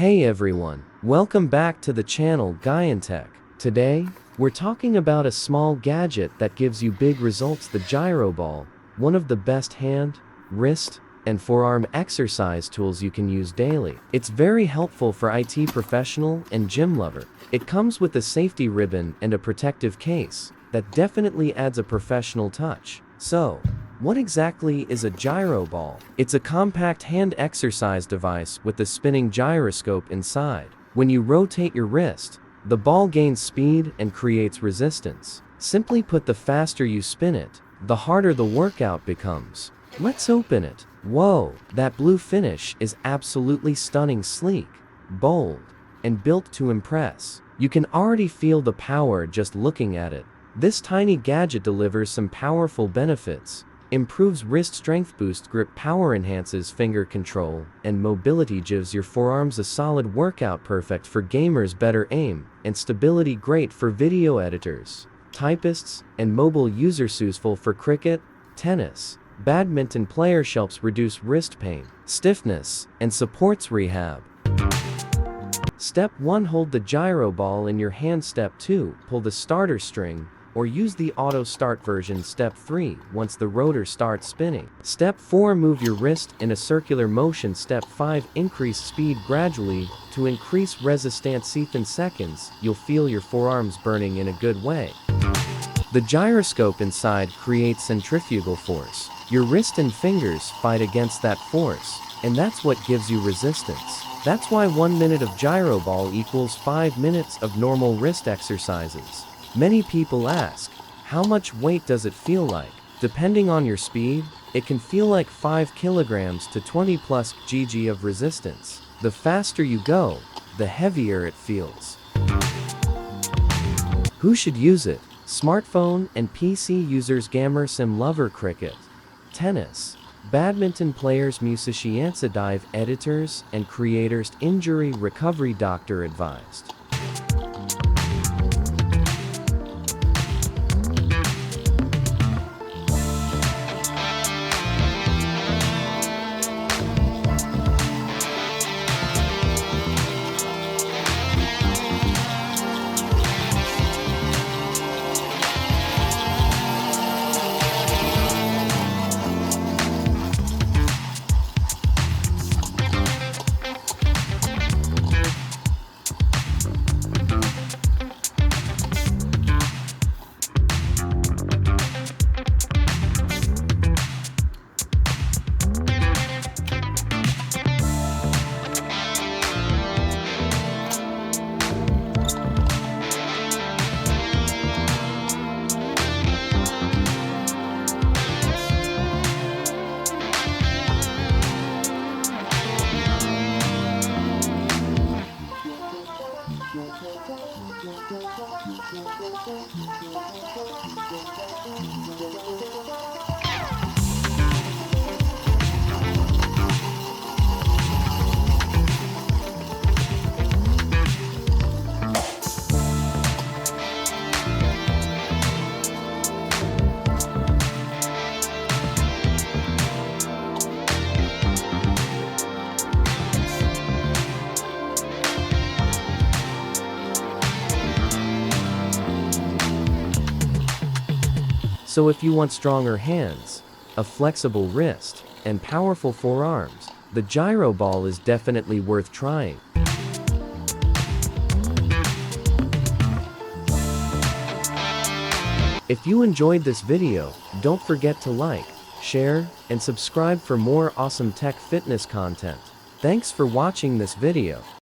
Hey everyone, welcome back to the channel Gyaantech. Today, we're talking about a small gadget that gives you big results, the Gyro Ball, one of the best hand, wrist, and forearm exercise tools you can use daily. It's very helpful for IT professional and gym lover. It comes with a safety ribbon and a protective case that definitely adds a professional touch. So, what exactly is a gyro ball? It's a compact hand exercise device with a spinning gyroscope inside. When you rotate your wrist, the ball gains speed and creates resistance. Simply put, the faster you spin it, the harder the workout becomes. Let's open it. Whoa, that blue finish is absolutely stunning, sleek, bold, and built to impress. You can already feel the power just looking at it. This tiny gadget delivers some powerful benefits. Improves wrist strength, boosts grip power, enhances finger control and mobility, gives your forearms a solid workout, perfect for gamers, better aim and stability, great for video editors, typists, and mobile users, useful for cricket, tennis, badminton players, helps reduce wrist pain, stiffness, and supports rehab. Step 1. Hold the gyro ball in your hand. Step 2. Pull the starter string or use the auto start version. Step 3. Once the rotor starts spinning. Step 4. Move your wrist in a circular motion. Step 5. Increase speed gradually to increase resistance. In seconds, you'll feel your forearms burning in a good way. The gyroscope inside creates centrifugal force. Your wrist and fingers fight against that force, and that's what gives you resistance. That's why 1 minute of gyro ball equals 5 minutes of normal wrist exercises. Many people ask, how much weight does it feel like? Depending on your speed, it can feel like 5 kilograms to 20 plus kg of resistance. The faster you go, the heavier it feels. Who should use it? Smartphone and PC users, gamer, sim lover, cricket, tennis, badminton players, musicians, dive editors and creators, injury recovery doctor advised. So if you want stronger hands, a flexible wrist, and powerful forearms, the gyro ball is definitely worth trying. If you enjoyed this video, don't forget to like, share, and subscribe for more awesome tech fitness content. Thanks for watching this video.